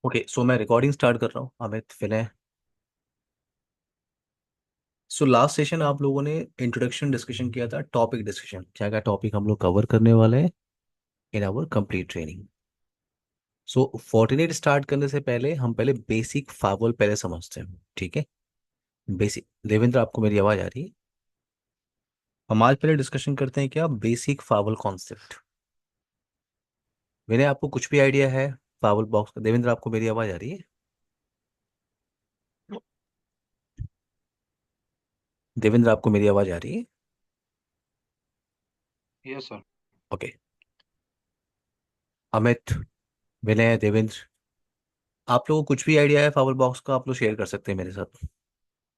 Okay, सो मैं recording start कर रहा हूँ। अमित, विनय। सो लास्ट सेशन आप लोगों ने इंट्रोडक्शन डिस्कशन किया था, टॉपिक डिस्कशन, क्या क्या टॉपिक हम लोग कवर करने वाले हैं in our complete training. So Fortinet start करने से पहले हम पहले बेसिक फावल पहले समझते हैं, ठीक है। बेसिक, देवेंद्र आपको मेरी आवाज़ आ रही है? हम आज पहले डिस्कशन करते हैं क्या बेसिक फावल कॉन्सेप्ट। विनय, आपको कुछ भी आइडिया है फावल बॉक्स का? देवेंद्र, आपको मेरी आवाज़ आ रही है? देवेंद्र, आपको मेरी आवाज़ आ रही है? Yes sir. ओके। अमित, विनय, देवेंद्र, आप लोगों को कुछ भी आइडिया है फावर बॉक्स का, आप लोग शेयर कर सकते हैं मेरे साथ।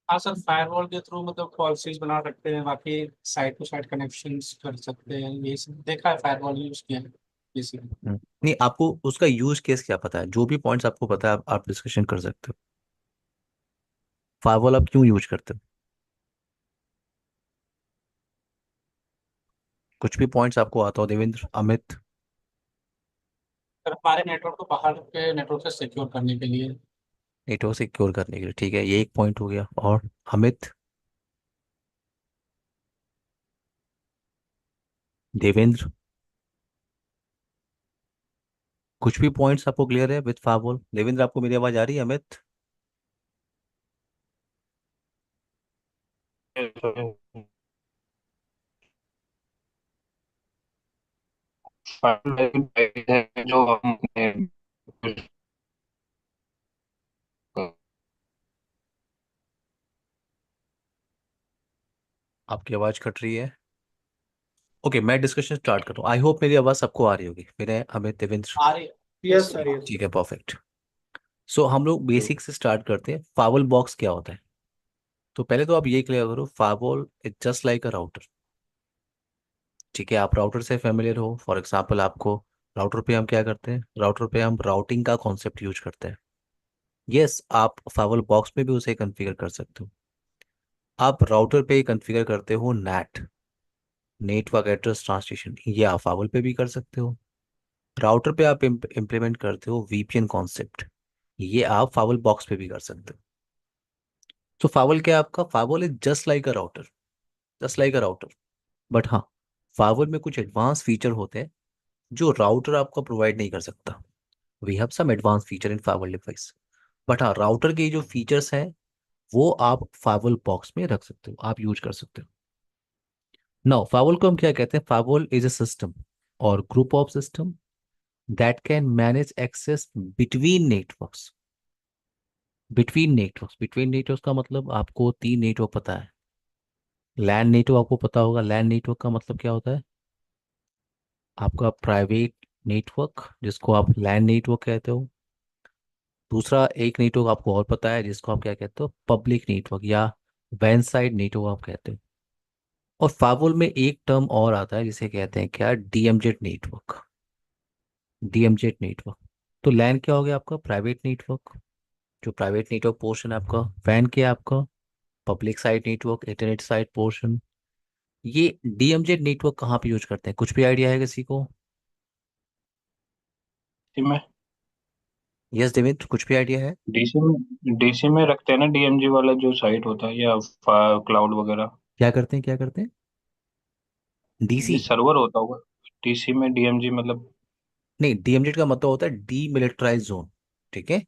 हाँ सर, फायरवॉल के थ्रू मतलब पॉलिसीज बना सकते हैं, बाकी साइड टू साइड कनेक्शंस कर सकते हैं। ये सब देखा है, फायरवॉल यूज किया है बेसिकली। नहीं, आपको उसका यूज केस क्या पता है? जो भी पॉइंट्स आपको पता है आप डिस्कशन कर सकते हो। फायरवॉल आप क्यों यूज करते हो? कुछ भी पॉइंट्स आपको आता हो, देवेंद्र, अमित। सर, हमारे नेटवर्क को बाहर के नेटवर्क से सिक्योर करने के लिए। नेटवर्क सिक्योर करने के लिए, ठीक है, ये एक पॉइंट हो गया। और अमित, देवेंद्र, कुछ भी पॉइंट्स आपको क्लियर है विद फायरवॉल? देवेंद्र, आपको मेरी आवाज आ रही है? अमित? जो हम आपकी आवाज कट रही है। ओके, मैं डिस्कशन स्टार्ट कर रहा हूँ। आई होप मेरी आवाज सबको आ रही होगी, मेरे अमित, देवेंद्र। आ रही। Yes sir, yes. ठीक है, परफेक्ट। सो हम लोग बेसिक से स्टार्ट करते हैं। फायरवॉल बॉक्स क्या होता है? तो पहले तो आप ये क्लियर करो, firewall is just like a router. ठीक है, आप राउटर से फेमिलियर हो। फॉर एग्जांपल, आपको राउटर पे हम क्या करते हैं? राउटर पे हम राउटिंग का कॉन्सेप्ट यूज करते हैं। यस, आप फायरवॉल बॉक्स में भी उसे कॉन्फ़िगर कर सकते हो। आप राउटर पे कॉन्फ़िगर करते हो नेट, नेटवर्क एड्रेस ट्रांसलेशन, ये आप फायरवॉल पे भी कर सकते हो। राउटर पे आप इम्प्लीमेंट करते हो वीपीएन कॉन्सेप्ट, ये आप फायरवॉल बॉक्स पे भी कर सकते हो। तो फायरवॉल क्या है आपका? Firewall is just like a router, just like a router. But हाँ, फायरवॉल में कुछ एडवांस फीचर होते हैं जो राउटर आपको प्रोवाइड नहीं कर सकता। We have some advance feature in firewall device. But हाँ, राउटर के जो फीचर्स हैं वो आप फायरवॉल बॉक्स में रख सकते हो, आप यूज कर सकते हो। नाउ, फायरवॉल को हम क्या कहते हैं? फायरवॉल इज अ सिस्टम और group of system that can manage access between networks. Between networks का मतलब आपको तीन नेटवर्क पता है। लैन नेटवर्क आपको पता होगा। लैन नेटवर्क का मतलब क्या होता है? आपका प्राइवेट नेटवर्क, जिसको आप लैन नेटवर्क कहते हो। दूसरा एक नेटवर्क आपको और पता है, जिसको आप क्या कहते हो? पब्लिक नेटवर्क या वैन साइड नेटवर्क आप कहते हो। और फाइवल में एक टर्म और आता है जिसे कहते हैं क्या? DMZ network. DMZ network. तो लैन क्या हो गया आपका? प्राइवेट नेटवर्क, जो प्राइवेट नेटवर्क पोर्शन है आपका। वैन क्या है आपका? Public side network, internet side portion. ये डीएमजेड नेटवर्क कहाँ पे यूज करते हैं? कुछ भी आइडिया है किसी को? में यस देवेंद्र, कुछ भी आइडिया है? डीसी में रखते हैं ना, डीएमजी वाला जो साइट होता है, या क्लाउड वगैरह। क्या करते हैं, क्या करते हैं? डीसी? ये सर्वर होता होगा। डीसी में डीएमजी मतलब। नहीं, डीएमजेड का मतलब होता है डीमिलिटराइज जोन, ठीक है।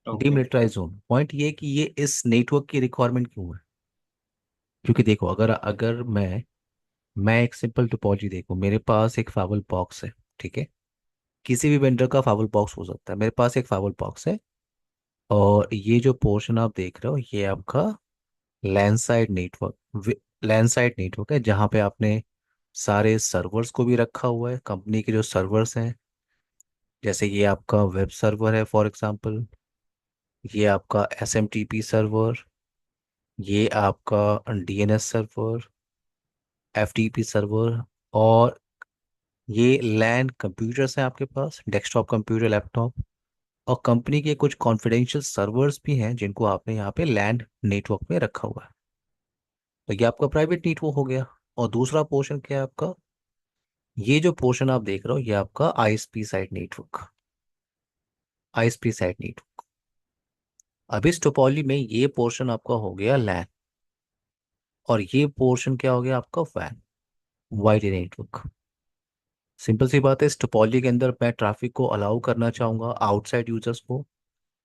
ओके। डीमिलिटराइज जोन, पॉइंट ये है कि ये इस नेटवर्क की रिक्वायरमेंट क्यों है? क्योंकि देखो, अगर अगर मैं एक सिंपल टोपोलॉजी देखो, मेरे पास एक फाइवल बॉक्स है, ठीक है। किसी भी वेंडर का फाइवल बॉक्स हो सकता है, मेरे पास एक फाइवल बॉक्स है। और ये जो पोर्शन आप देख रहे हो, ये आपका land side network, land side network है, जहाँ पे आपने सारे सर्वर्स को भी रखा हुआ है, कंपनी के जो सर्वर्स हैं। जैसे ये आपका वेब सर्वर है फॉर एग्जांपल, ये आपका एसएमटीपी सर्वर, ये आपका डीएनएस सर्वर, एफटीपी सर्वर। और ये लैन कंप्यूटर्स हैं आपके पास, डेस्कटॉप कंप्यूटर, लैपटॉप। और कंपनी के कुछ कॉन्फिडेंशियल सर्वर्स भी हैं जिनको आपने यहाँ पे लैंड नेटवर्क में रखा हुआ है। तो ये आपका प्राइवेट नेटवर्क हो गया। और दूसरा पोर्शन क्या है आपका? ये जो पोर्शन आप देख रहे हो, ये आपका ISP side network. ISP side network. अब इस टोपोलॉजी में ये पोर्शन आपका हो गया लैन, और ये पोर्शन क्या हो गया आपका वैन, वाइड एरिया नेटवर्क। सिंपल सी बात है, इस टोपोलॉजी के अंदर मैं ट्रैफिक को अलाउ करना चाहूंगा, आउटसाइड यूजर्स को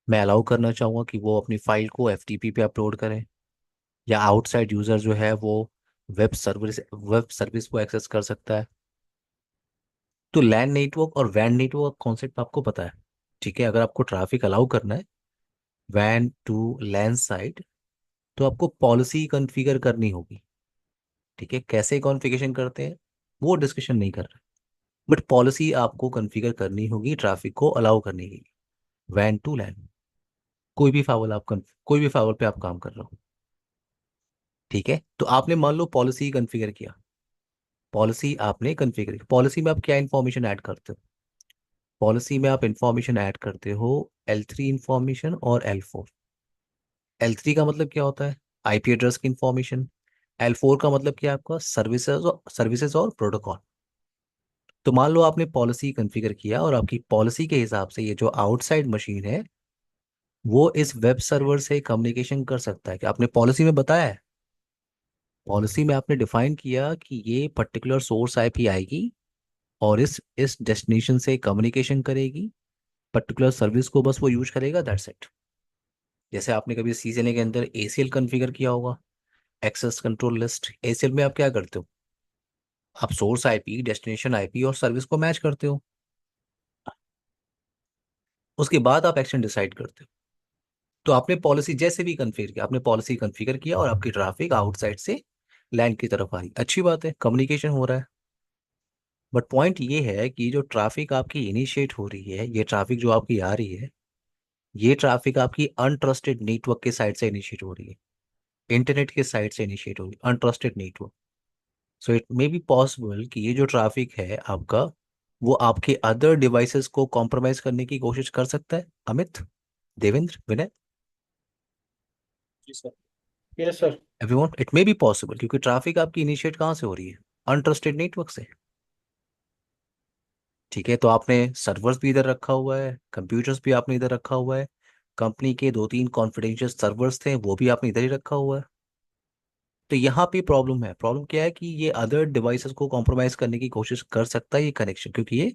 मैं अलाउ करना चाहूंगा कि वो अपनी फाइल को एफटीपी पे अपलोड करें, या आउटसाइड यूजर जो है वो वेब सर्विस को एक्सेस कर सकता है। तो लैन नेटवर्क और वैन नेटवर्क कॉन्सेप्ट आपको पता है, ठीक है। अगर आपको ट्रैफिक अलाउ करना है वैन टू लैन साइड, तो आपको पॉलिसी कॉन्फ़िगर करनी होगी, ठीक है। कैसे कॉन्फ़िगरेशन करते हैं वो डिस्कशन नहीं कर रहे, बट पॉलिसी आपको कॉन्फ़िगर करनी होगी ट्रैफिक को अलाउ करने के लिए, वैन टू लैन। कोई भी फावल पे आप काम कर रहे हो, ठीक है। तो आपने मान लो पॉलिसी कॉन्फ़िगर किया, पॉलिसी आपने कॉन्फ़िगर की, पॉलिसी में आप क्या इन्फॉर्मेशन ऐड करते हो? पॉलिसी में आप इंफॉर्मेशन ऐड करते हो L3 इंफॉर्मेशन और L4। L3 का मतलब क्या होता है? आईपी एड्रेस की इंफॉर्मेशन। L4 का मतलब क्या है आपका? सर्विसेज और प्रोटोकॉल। तो मान लो आपने पॉलिसी कॉन्फ़िगर किया, और आपकी पॉलिसी के हिसाब से ये जो आउटसाइड मशीन है वो इस वेब सर्वर से कम्युनिकेशन कर सकता है, कि आपने पॉलिसी में बताया है, पॉलिसी में आपने डिफाइन किया कि ये पर्टिकुलर सोर्स आईपी आएगी और इस डेस्टिनेशन से कम्युनिकेशन करेगी, पर्टिकुलर सर्विस को बस वो यूज करेगा, दैट्स इट। जैसे आपने कभी सीजन के अंदर एसीएल कॉन्फ़िगर किया होगा, एक्सेस कंट्रोल लिस्ट। एसीएल में आप क्या करते हो? आप सोर्स आईपी, डेस्टिनेशन आईपी और सर्विस को मैच करते हो, उसके बाद आप एक्शन डिसाइड करते हो। तो आपने पॉलिसी जैसे भी कन्फिगर किया, आपने पॉलिसी कन्फिगर किया और आपकी ट्रैफिक आउटसाइड से लैंड की तरफ आ रही, अच्छी बात है, कम्युनिकेशन हो रहा है। बट पॉइंट ये है कि जो ट्रैफिक आपकी इनिशिएट हो रही है, ये ट्रैफिक जो आपकी आ रही है, ये ट्रैफिक आपकी अनट्रस्टेड नेटवर्क के साइड से इनिशिएट हो रही है, इंटरनेट के साइड से इनिशिएट हो रही है, untrusted network. So it may be possible कि ये जो ट्रैफिक है आपका, वो आपके अदर डिवाइसेस को कॉम्प्रोमाइज करने की कोशिश कर सकता है। अमित, देवेंद्र, विनय, जी sir. Yes sir. Everyone, it may be possible, क्योंकि ट्रैफिक आपकी इनिशिएट कहाँ से हो रही है? अनट्रस्टेड नेटवर्क से, ठीक है। तो आपने सर्वर्स भी इधर रखा हुआ है, कंप्यूटर्स भी आपने इधर रखा हुआ है, कंपनी के दो तीन कॉन्फिडेंशियल सर्वर्स थे वो भी आपने इधर ही रखा हुआ है। तो यहाँ पे प्रॉब्लम है, प्रॉब्लम क्या है कि ये अदर डिवाइसेस को कॉम्प्रोमाइज करने की कोशिश कर सकता है ये कनेक्शन, क्योंकि ये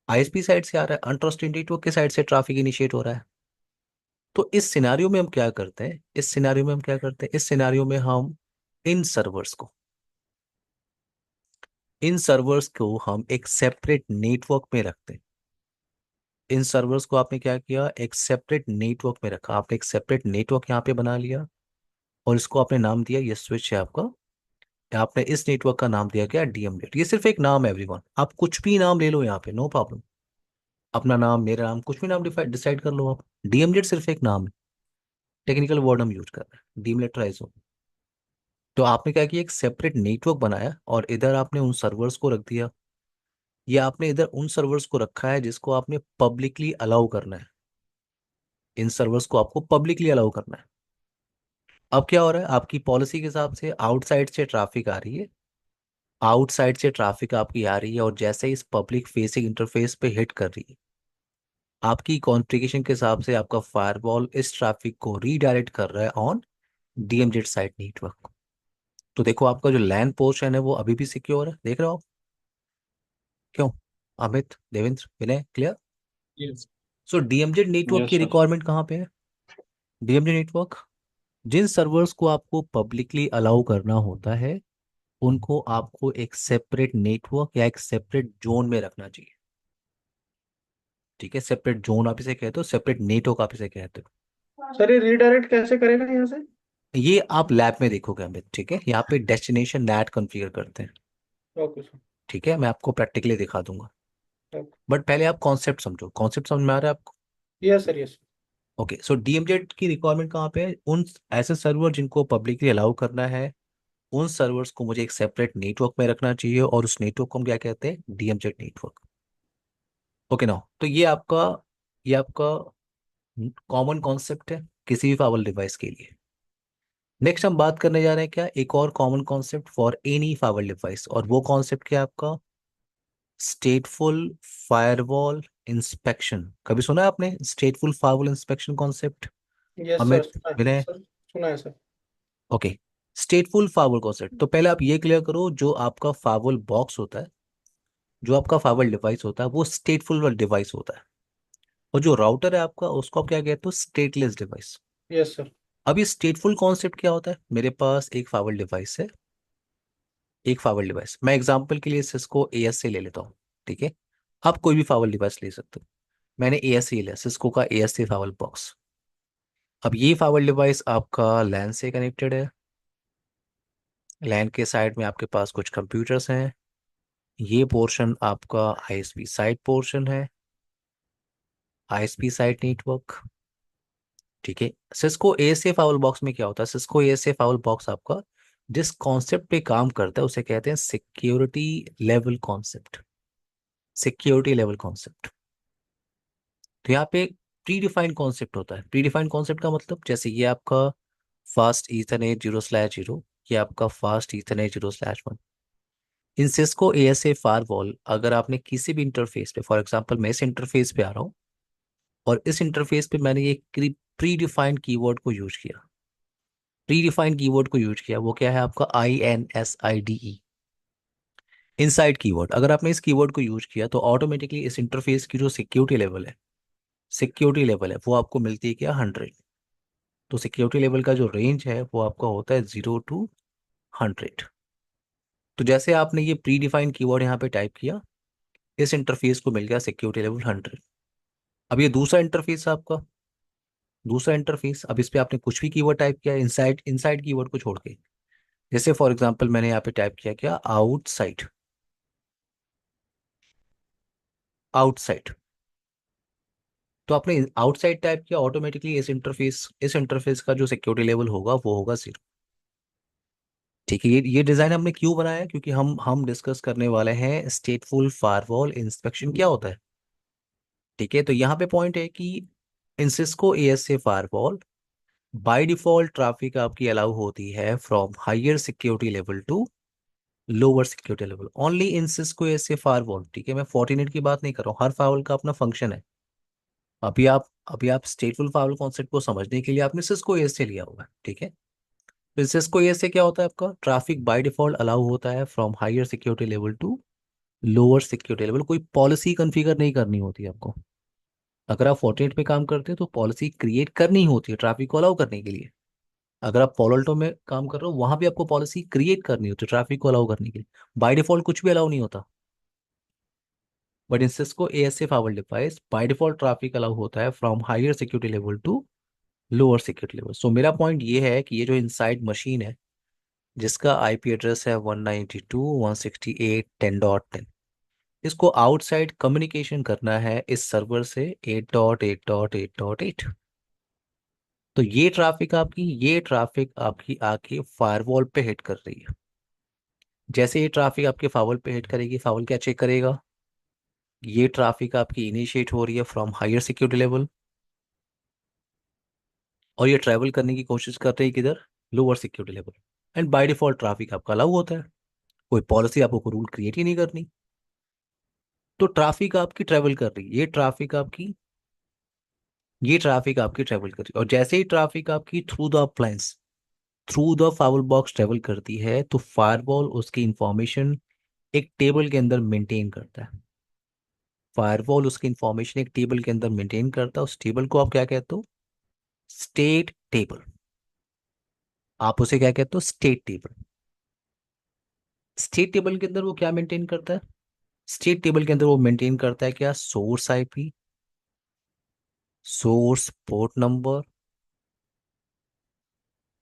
आईएसपी साइड से आ रहा है, अनट्रस्टेड नेटवर्क के साइड से ट्रैफिक इनिशिएट हो रहा है। तो इस सिनारियो में हम क्या करते हैं, इस सिनारियो में हम इन सर्वर्स को इन सर्वर्स को हम एक सेपरेट नेटवर्क में रखते हैं। इन सर्वर्स को आपने क्या किया, एक सेपरेट नेटवर्क में रखा, आपने एक सेपरेट नेटवर्क यहाँ पे बना लिया, और इसको आपने नाम दिया, ये स्विच है आपका, आपने इस नेटवर्क का नाम दिया क्या, डीएमजेड। ये सिर्फ एक नाम है एवरीवन, आप कुछ भी नाम ले लो यहाँ पे, नो प्रॉब्लम। अपना नाम, मेरा नाम, कुछ भी नाम डिसाइड कर लो आप, डीएमजेड सिर्फ एक नाम है, टेक्निकल वर्ड हम यूज कर रहे हैं, डीमलेटराइज हो। तो आपने क्या किया, एक सेपरेट नेटवर्क बनाया और इधर आपने उन सर्वर्स को रख दिया, या आपने इधर उन सर्वर्स को रखा है जिसको आपने पब्लिकली अलाउ करना है, इन सर्वर्स को आपको पब्लिकली अलाउ करना है। अब क्या हो रहा है, आपकी पॉलिसी के हिसाब से आउटसाइड से ट्रैफिक आ रही है, आउटसाइड से ट्रैफिक आपकी आ रही है, और जैसे ही इस पब्लिक फेसिंग इंटरफेस पे हिट कर रही है, आपकी कॉन्फ़िगरेशन के हिसाब से आपका फायरवॉल इस ट्रैफिक को रीडायरेक्ट कर रहा है ऑन डीएमजेड साइट नेटवर्क। तो देखो आपका जो लैन पोर्शन है वो अभी भी सिक्योर है, देख रहे हो आप? क्यों? अमित, देवेंद्र, विनय, क्लियर? यस। सो डीएमजेड नेटवर्क यस की सर। रिक्वायरमेंट कहाँ पे है? डीएमजेड नेटवर्क, जिन सर्वर्स को आपको पब्लिकली अलाउ करना होता है उनको आपको एक सेपरेट नेटवर्क या एक सेपरेट जोन में रखना चाहिए, ठीक है। सेपरेट जोन आप इसे कहते हो, सेपरेट नेटवर्क आप इसे कहते हो। सर ये रीडायरेक्ट कैसे करेगा यहाँ से? ये आप लैब में देखोगे अमित, ठीक है। यहाँ पे डेस्टिनेशन नैट कॉन्फ़िगर करते हैं, ओके सर। ठीक है, मैं आपको प्रैक्टिकली दिखा दूंगा। ओके। बट पहले आप कॉन्सेप्ट समझो, कॉन्सेप्ट समझ में आ रहा है आपको? Yes sir yes. ओके, सो डीएमजेड की रिक्वायरमेंट कहाँ पे है, उन ऐसे सर्वर जिनको पब्लिकली अलाउ करना है, उन सर्वर्स को मुझे एक सेपरेट नेटवर्क में रखना चाहिए, और उस नेटवर्क को हम क्या कहते हैं, डीएमजेड नेटवर्क। ओके ना, तो ये आपका कॉमन कॉन्सेप्ट है किसी भी फावल डिवाइस के लिए। नेक्स्ट हम बात करने जा रहे हैं क्या, एक और common concept for any firewall device, और वो कॉन्सेप्ट क्या है आपका, स्टेटफुल फायरवॉल इंस्पेक्शन कभी सुना है आपने? Stateful firewall inspection concept yes sir, Amit सुना है विनय? सर, सुना है sir. Okay. Stateful firewall concept, तो पहले आप ये क्लियर करो, जो आपका फायरवॉल बॉक्स होता है, जो आपका फायरवॉल डिवाइस होता है, वो स्टेटफुल डिवाइस होता है। और जो राउटर है आपका, उसको आप क्या कहते हो? Stateless device. Yes sir. अब ये स्टेटफुल कॉन्सेप्ट क्या होता है? मेरे पास एक फायरवॉल डिवाइस है, एक फायरवॉल डिवाइस, मैं एग्जांपल के लिए सिस्को एएस से ले लेता हूँ। ठीक है, आप कोई भी फायरवॉल डिवाइस ले सकते हो। मैंने एएस से लिया, सिस्को का एएस से फायरवॉल बॉक्स। अब ये फायरवॉल डिवाइस आपका लैन से कनेक्टेड है। लैन के साइड में आपके पास कुछ कंप्यूटर्स हैं। ये पोर्शन आपका आईएसपी साइड पोर्शन है, आईएसपी साइड नेटवर्क। ठीक है, सिस्को एएसए फाउल बॉक्स में क्या होता है? सिस्को एएसए फाउल बॉक्स आपका जिस कॉन्सेप्ट पे काम करता है उसे कहते हैं security level concept. Security level concept. तो यहाँ पे प्री डिफाइंड कॉन्सेप्ट होता है। प्री डिफाइंड कॉन्सेप्ट का मतलब, जैसे ये आपका फास्ट ईथरनेट 0/0, ये आपका फास्ट ईथरनेट 0/1। इन सिस्को एएसए फायरवॉल, अगर आपने किसी भी इंटरफेस पे, फॉर एग्जांपल मैं इस इंटरफेस पे आ रहा हूँ और इस इंटरफेस पे मैंने ये प्री डिफाइंड कीवर्ड को यूज किया, प्री डिफाइंड कीवर्ड को यूज किया, वो क्या है आपका? INSIDE, inside keyword. अगर आपने इस कीवर्ड को यूज किया तो ऑटोमेटिकली इस इंटरफेस की जो सिक्योरिटी लेवल है, सिक्योरिटी लेवल है वो आपको मिलती है क्या? 100। तो सिक्योरिटी लेवल का जो रेंज है वो आपका होता है 0 to 100। तो जैसे आपने ये प्री डिफाइंड कीवर्ड यहाँ पे टाइप किया, इस इंटरफेस को मिल गया सिक्योरिटी लेवल 100। अब ये दूसरा इंटरफेस है आपका, दूसरा इंटरफेस, अब इस पे आपने कुछ भी कीवर्ड टाइप किया इनसाइड, इनसाइड कीवर्ड को छोड़ के। जैसे फॉर एग्जांपल मैंने यहाँ पे टाइप किया क्या? Outside, outside. तो आपने आउटसाइड टाइप किया, ऑटोमेटिकली इस इंटरफेस का जो सिक्योरिटी लेवल होगा वो होगा 0। ठीक है, ये डिजाइन हमने क्यों बनाया है? क्योंकि हम डिस्कस करने वाले हैं स्टेटफुल फायरवॉल इंस्पेक्शन क्या होता है। ठीक है, तो यहाँ पे पॉइंट है कि in Cisco ASA firewall by default traffic आपकी अलाउ होती है from higher security level to lower security level only in Cisco ASA firewall. ठीक है, मैं फोर्टिनेट की बात नहीं कर रहा हूँ, हर फायरवॉल का अपना फंक्शन है। अभी आप स्टेटफुल फायरवॉल कॉन्सेप्ट को समझने के लिए आपने सिस्को एएसए लिया होगा। ठीक है, तो सिस्को एएसए क्या होता है? आपका ट्रैफिक बाय डिफॉल्ट अलाउ होता है from higher security level to lower security level. कोई पॉलिसी कॉन्फ़िगर नहीं करनी होती है आपको। अगर आप फोर्टिनेट में काम करते हैं तो पॉलिसी क्रिएट करनी होती है ट्रैफिक को अलाउ करने के लिए। अगर आप पोलल्टो में काम कर रहे हो, वहां भी आपको पॉलिसी क्रिएट करनी होती है ट्रैफिक को अलाउ करने के लिए। बाय डिफॉल्ट कुछ भी अलाउ नहीं होता। But in Cisco ASA firewall device by default traffic allow होता है from higher security level to lower security level. So मेरा पॉइंट ये है कि ये जो इनसाइड मशीन है, जिसका आईपी एड्रेस है 192.168.10.10, इसको आउटसाइड कम्युनिकेशन करना है इस सर्वर से 8.8.8.8। तो ये ट्रैफिक आपकी आके फायरवॉल पे हिट कर रही है। जैसे ये ट्रैफिक आपके फावल पे हिट करेगी, फावल क्या चेक करेगा? ये ट्रैफिक आपकी इनिशिएट हो रही है फ्रॉम हायर सिक्योरिटी लेवल और ये ट्रैवल करने की कोशिश कर रही है किधर? Lower security level. And bye default traffic आपका अलाउ होता है, कोई पॉलिसी आपको रूल क्रिएट ही नहीं करनी। तो ट्रैफिक आपकी ट्रैवल कर रही है, ये ट्रैफिक आपकी ट्रैवल कर रही है। और जैसे ही ट्रैफिक आपकी through the appliance, through the firewall box travel करती है, तो फायरवॉल उसकी इंफॉर्मेशन एक टेबल के अंदर मेंटेन करता है। फायरवॉल उसकी इंफॉर्मेशन एक टेबल के अंदर मेंटेन करता है। उस टेबल को आप क्या कहते हो? State table. आप उसे क्या कहते हो? State table. स्टेट टेबल के अंदर वो क्या मेंटेन करता है? स्टेट टेबल के अंदर वो मेंटेन करता है क्या? Source IP, source port number,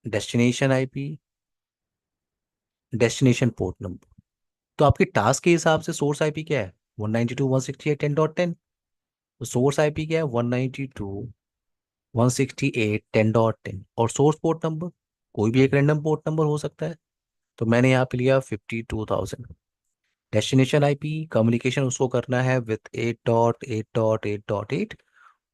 destination IP, destination port number. तो आपके टास्क के हिसाब से सोर्स आईपी क्या है? 192.168.10.10। तो सोर्स आईपी क्या है? 192.168.10.10। और सोर्स पोर्ट नंबर कोई भी एक रैंडम पोर्ट नंबर हो सकता है। तो मैंने यहाँ पे लिया 52,000। डेस्टिनेशन आईपी कम्युनिकेशन उसको करना है विथ 8.8.8.8,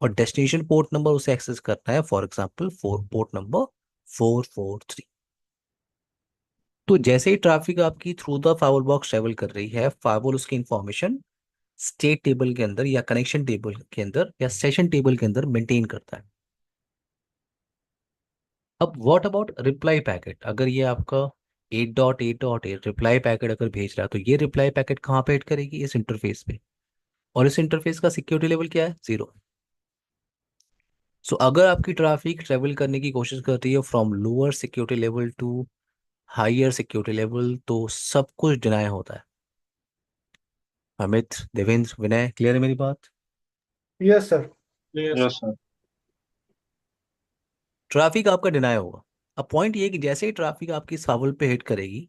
और डेस्टिनेशन पोर्ट नंबर उसे एक्सेस करना है, फॉर एग्जांपल पोर्ट नंबर 443। तो जैसे ही ट्रैफिक आपकी through the firewall box travel कर रही है, फायरवॉल उसकी इंफॉर्मेशन स्टेट टेबल के अंदर या कनेक्शन टेबल के अंदर या सेशन टेबल के अंदर मेंटेन करता है। अब व्हाट अबाउट रिप्लाई पैकेट? अगर ये आपका 8.8.8 रिप्लाई पैकेट अगर भेज रहा है, तो ये रिप्लाई पैकेट कहाँ पे हिट करेगी? इस इंटरफेस पे। और इस इंटरफेस का सिक्योरिटी लेवल क्या है? 0। सो अगर आपकी ट्रैफिक ट्रेवल करने की कोशिश कर रही है from lower security level to higher security level, तो सब कुछ डिनाई होता है। अमित, देवेंद्र, विनय, क्लियर है मेरी बात? Yes sir. Yes sir. Traffic आपका डिनाई होगा। अब पॉइंट ये है कि जैसे ही ट्रैफिक आपकी फावल पे हिट करेगी,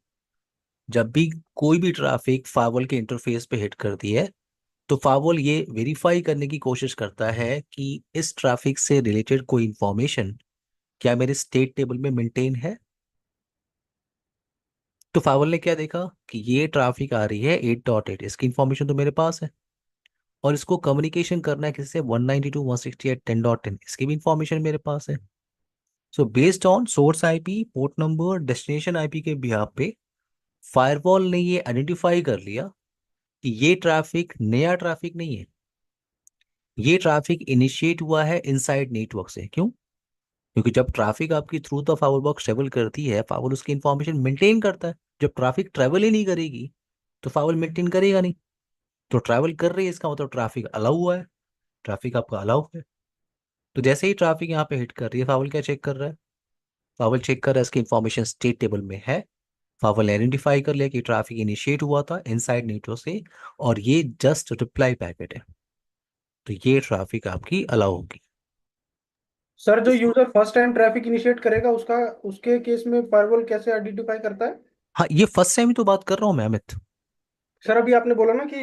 जब भी कोई भी ट्रैफिक फावल के इंटरफेस पे हिट करती है, तो फावल ये वेरीफाई करने की कोशिश करता है कि इस ट्रैफिक से रिलेटेड कोई इंफॉर्मेशन क्या मेरे स्टेट टेबल में मेंटेन है। तो फावल ने क्या देखा कि ये ट्रैफिक आ रही है 8.8, इसकी इंफॉर्मेशन तो मेरे पास है, और इसको कम्युनिकेशन करना है किससे? 192.168.10.10, इसकी भी इंफॉर्मेशन मेरे पास है। So based on source IP, port number, destination IP के बिहाफ पे फायरवॉल ने ये आइडेंटिफाई कर लिया कि ये ट्रैफिक नया ट्रैफिक नहीं है, ये ट्रैफिक इनिशिएट हुआ है इनसाइड नेटवर्क से। क्यों? क्योंकि जब ट्रैफिक आपकी थ्रू द फावर बॉक्स ट्रेवल करती है, फावर उसकी इंफॉर्मेशन मेंटेन करता है। जब ट्रैफिक ट्रेवल ही नहीं करेगी, तो फावर मेंटेन करेगा नहीं। तो ट्रैवल कर रही है, इसका मतलब ट्रैफिक अलाउ हुआ है, ट्रैफिक आपका अलाउ है। तो जैसे ही ट्रैफिक यहाँ पे हिट कर रही है, फावल क्या चेक कर रहा है? फावल चेक कर रहा है इसकी इंफॉर्मेशन स्टेट टेबल में है। फावल आइडेंटिफाई कर लिया कि ट्रैफिक इनिशिएट हुआ था इनसाइड नेटवर्क से, और ये जस्ट रिप्लाई पैकेट है, तो ये ट्रैफिक आपकी अलाउ होगी। सर जो इसको, user first time traffic initiate करेगा उसका, उसके केस में फायरवॉल कैसे आइडेंटिफाई करता है? हाँ, ये फर्स्ट टाइम ही तो बात कर रहा हूँ मैं, अमित। सर अभी आपने बोला ना कि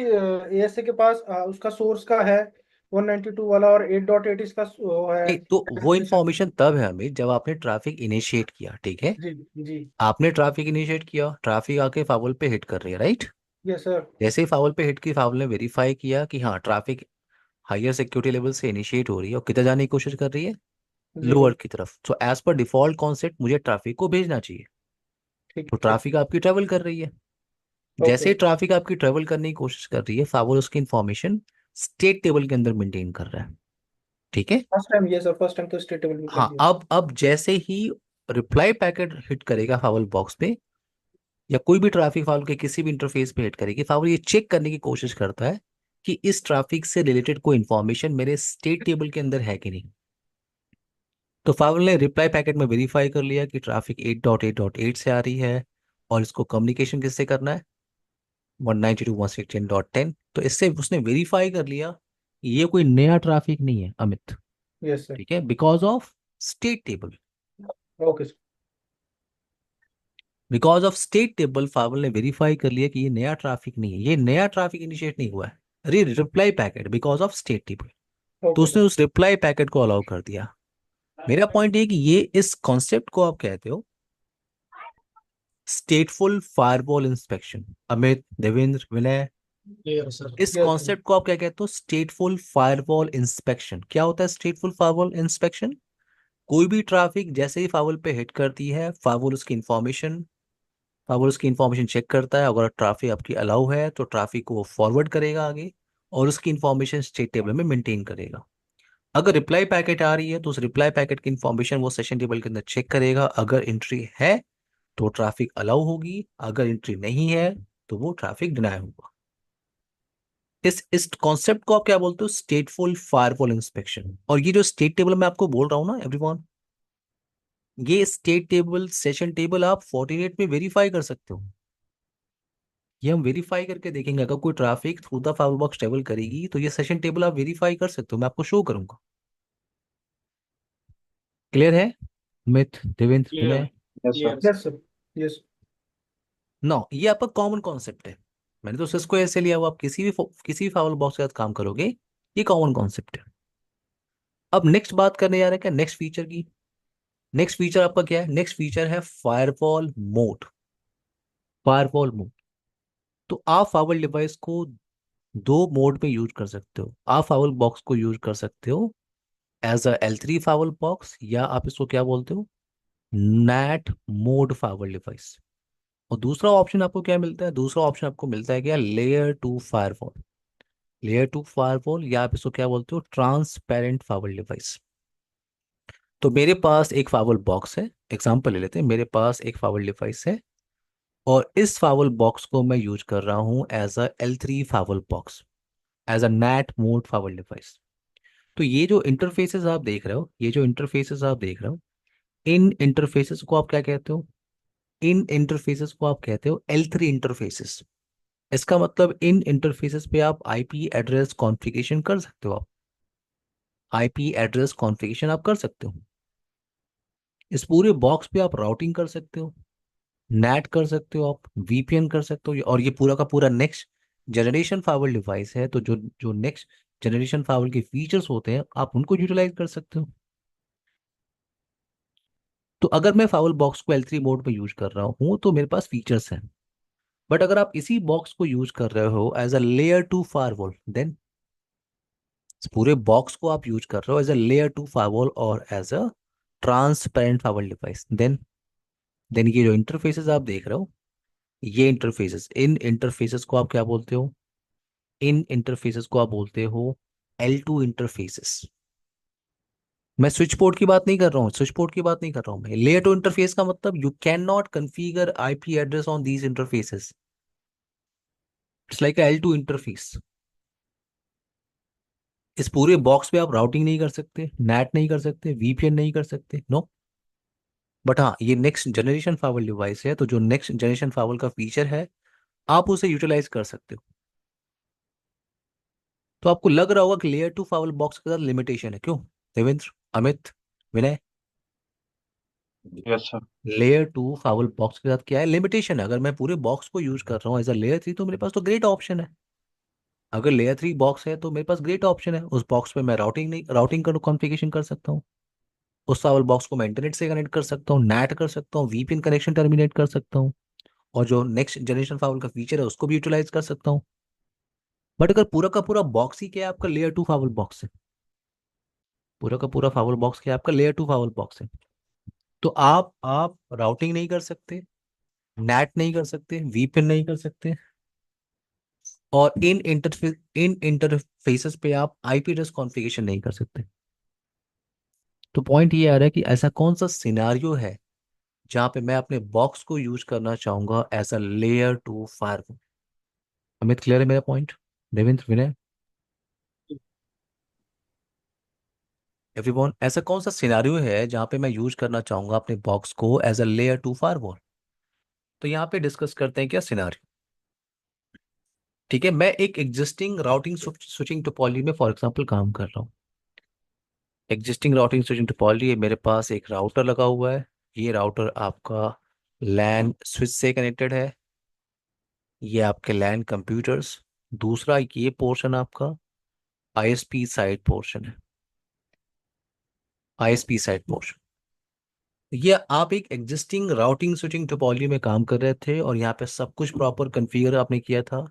एएसए के पास उसका सोर्स का है 192 वाला और 8.8 इसका वो है नहीं, तो वो डेस्टिनेशन। इंफॉर्मेशन तब है अमित जब आपने ट्रैफिक इनिशिएट किया, ठीक है? जी जी। आपने ट्रैफिक इनिशिएट किया, ट्रैफिक आके फावल पे हिट कर रही है, राइट? Yes sir. जैसे ही फावल पे हिट की, फावल ने वेरीफाई किया कि हाँ ट्रैफिक हायर सिक्योरिटी लेवल से इनिशिएट हो रही है और किधर जाने की कोशिश कर रही है? जीरो। लोअर की तरफ। So as per default concept मुझे ट्रैफिक को भेजना चाहिए। ठीक तो है। ट्रैफिक आपकी ट्रेवल कर रही है। ओके। जैसे ही ट्रैफिक आपकी ट्रेवल करने की कोशिश कर रही है, फावर उसकी इंफॉर्मेशन स्टेट टेबल के अंदर मेंटेन कर रहा है, ठीक है? फर्स्ट टाइम ये सर, फर्स्ट टाइम तो स्टेट टेबल में कर हाँ, दिया। अब जैसे ही रिप्लाई पैकेट हिट करेगा फावल बॉक्स पे, या कोई भी ट्रैफिक फावल के किसी भी इंटरफेस पे हिट करेगी, फावल ये चेक करने की कोशिश करता है कि इस ट्रैफिक से रिलेटेड कोई इंफॉर्मेशन मेरे स्टेट टेबल के अंदर है कि नहीं। तो फावल ने रिप्लाई पैकेट में वेरीफाई कर लिया कि ट्रैफिक 8.8.8 से आ रही है, और इसको कम्युनिकेशन किससे करना है? 192.168.10। तो इससे उसने वेरीफाई कर लिया कि ये कोई नया ट्रैफिक नहीं है, अमित। Yes sir. ठीक है, because of state table. Okay sir. Because of state table firewall ने वेरीफाई कर लिया कि ये नया ट्रैफिक नहीं है, ये नया ट्रैफिक इनिशिएट नहीं हुआ है। अरे reply packet, because of state table. तो ओके उसने सर। उस रिप्लाई पैकेट को अलाउ कर दिया। मेरा पॉइंट ये कि ये इस कॉन्सेप्ट को आप कहते हो स्टेटफुल firewall inspection. Amit, Devendra, Vinay, yes sir. इस यस सर। कॉन्सेप्ट को आप क्या कहते हो? स्टेटफुल फायरवॉल इंस्पेक्शन। क्या होता है स्टेटफुल फायरवॉल इंस्पेक्शन? कोई भी ट्रैफिक जैसे ही फायरवॉल पे हिट करती है, फायरवॉल उसकी इंफॉर्मेशन चेक करता है। अगर ट्रैफिक आपकी अलाउ है, तो ट्रैफिक को फॉरवर्ड करेगा आगे, और उसकी इंफॉर्मेशन स्टेट टेबल में मेंटेन करेगा। अगर रिप्लाई पैकेट आ रही है, तो उस रिप्लाई पैकेट की इंफॉर्मेशन वो सेशन टेबल के अंदर चेक करेगा। अगर एंट्री है, तो ट्रैफिक अलाउ होगी। अगर एंट्री नहीं है, तो वो ट्रैफिक डिनाई होगा। इस कॉन्सेप्ट को आप क्या बोलते हो? स्टेटफुल फायरवॉल इंस्पेक्शन। और ये जो स्टेट टेबल मैं आपको बोल रहा हूँ ना एवरीवन, ये स्टेट टेबल, सेशन टेबल आप फोर्टिनेट में वेरीफाई कर सकते हो। ये हम वेरीफाई करके देखेंगे। अगर कोई traffic through the fire box travel करेगी, तो ये सेशन टेबल आप वेरीफाई कर सकते हो, मैं आपको शो करूंगा। क्लियर है? मिथ, Devendra, clear. Vinay? Yes sir. Yes sir. Yes. No, ये आपका कॉमन कॉन्सेप्ट है। मैंने तो सिस्को ऐसे लिया हुआ, आप किसी भी फायर बॉक्स के साथ काम करोगे, ये कॉमन कॉन्सेप्ट है। अब नेक्स्ट बात करने जा रहे हैं क्या? नेक्स्ट फीचर की। नेक्स्ट फीचर आपका क्या है? नेक्स्ट फीचर है फायरवॉल मोड। Firewall mode. तो आप फायरवॉल डिवाइस को दो मोड में यूज कर सकते हो। आप फायरवॉल बॉक्स को यूज कर सकते हो as a L3 firewall box, या आप इसको क्या बोलते हो? NAT mode firewall device. और दूसरा ऑप्शन आपको क्या मिलता है? दूसरा ऑप्शन आपको मिलता है क्या? Layer 2 firewall. Layer two firewall, या आप इसको क्या बोलते हो, ट्रांसपेरेंट फायरवॉल डिवाइस। तो मेरे पास एक फायरवॉल बॉक्स है, एग्जांपल ले लेते हैं, मेरे पास एक फायरवॉल डिवाइस है, और इस फायरवॉल बॉक्स को मैं यूज कर रहा हूं as a L3 firewall box, as a NAT mode firewall device. तो ये जो इंटरफेसेस आप देख रहे हो, ये जो इंटरफेसेस आप देख रहे हो, इन इंटरफेसेस को आप क्या कहते हो, इन इंटरफेसेस को आप कहते हो L3 इंटरफेसेस। इसका मतलब इन इंटरफेसेस पे आप आईपी एड्रेस कॉन्फ़िगरेशन कर सकते हो, आप आईपी एड्रेस कॉन्फ़िगरेशन आप कर सकते हो। इस पूरे बॉक्स पे आप राउटिंग कर सकते हो, नेट कर सकते हो, आप वीपीएन कर सकते हो, और ये पूरा का पूरा नेक्स्ट जनरेशन फायरवॉल डिवाइस है। तो जो जो नेक्स्ट जनरेशन फायरवॉल के फीचर्स होते हैं आप उनको यूटिलाइज कर सकते हो। तो अगर मैं फायरवॉल बॉक्स को L3 मोड में यूज कर रहा हूँ तो मेरे पास फीचर्स हैं। बट अगर आप इसी बॉक्स को यूज कर रहे हो as a layer two firewall, then इस पूरे बॉक्स को आप यूज कर रहे हो as a layer two firewall और as a transparent firewall device, then ये जो इंटरफेसेस आप देख रहे हो, ये इंटरफेसेस, इन इंटरफेसेस को आप क्या बोलते हो, इन इंटरफेसेस को आप बोलते हो L2 इंटरफेसेस। मैं स्विच पोर्ट की बात नहीं कर रहा हूँ, स्विच पोर्ट की बात नहीं कर रहा हूँ, मैं लेयर टू इंटरफेस का मतलब you can not configure IP address on these interfaces, it's like L2 interface. इस पूरे बॉक्स पे आप राउटिंग नहीं कर सकते, नेट नहीं कर सकते, वीपीएन नहीं कर सकते, नो। बट हाँ, ये नेक्स्ट जनरेशन फायरवॉल डिवाइस है, तो जो नेक्स्ट जनरेशन फायरवॉल का फीचर है आप उसे यूटिलाइज कर सकते हो। तो आपको लग रहा होगा कि लेयर टू फायरवॉल बॉक्स के साथ लिमिटेशन है, क्यों Devendra, Amit, Vinay? Yes sir. Layer two firewall box के साथ क्या है, लिमिटेशन है। अगर मैं पूरे बॉक्स को यूज कर रहा हूँ एज अ लेयर 3 तो मेरे पास तो ग्रेट ऑप्शन है। अगर लेयर 3 बॉक्स है तो मेरे पास ग्रेट ऑप्शन है, उस बॉक्स पे मैं राउटिंग का कॉन्फ़िगरेशन कर सकता हूँ, उस फायरवॉल बॉक्स को मैं इंटरनेट से कनेक्ट कर सकता हूँ, नेट कर सकता हूँ, वीपीएन कनेक्शन टर्मिनेट कर सकता हूँ, और जो नेक्स्ट जनरेशन फायरवॉल का फीचर है उसको भी यूटिलाइज कर सकता हूँ। बट अगर पूरा का पूरा बॉक्स ही क्या है आपका, लेयर टू फायरवॉल बॉक्स है, पूरा का पूरा फायरवॉल बॉक्स क्या है आपका, लेयर टू फायरवॉल बॉक्स है, तो आप राउटिंग नहीं कर सकते, नेट नहीं कर सकते, वीपीएन नहीं कर सकते, और इन इंटरफेसेस पे आप आईपी एड्रेस कॉन्फ़िगरेशन नहीं कर सकते। तो पॉइंट ये आ रहा है कि ऐसा कौन सा सिनारियो है जहां पे मैं अपने बॉक्स को यूज करना चाहूंगा as a layer two firewall. Amit, clear है मेरा पॉइंट? देवेंद्र, विनय, एवरीवन, ऐसा कौन सा सिनारियो है जहां पे मैं यूज करना चाहूंगा अपने बॉक्स को as a layer two firewall? तो यहाँ पे डिस्कस करते हैं क्या सिनारियो। ठीक है, मैं एक एग्जिस्टिंग राउटिंग स्विचिंग टोपोलॉजी में फॉर एग्जांपल काम कर रहा हूँ। एग्जिस्टिंग राउटिंग स्विचिंग टोपोलॉजी है, मेरे पास एक राउटर लगा हुआ है, ये राउटर आपका लैन स्विच से कनेक्टेड है, ये आपके लैन कंप्यूटर्स, दूसरा ये पोर्शन आपका आईएसपी साइड पोर्शन है, आईएसपी साइड पोर्शन। ये आप एक एग्जिस्टिंग राउटिंग स्विचिंग टोपोलॉजी में काम कर रहे थे और यहाँ पे सब कुछ प्रॉपर कॉन्फ़िगर आपने किया था।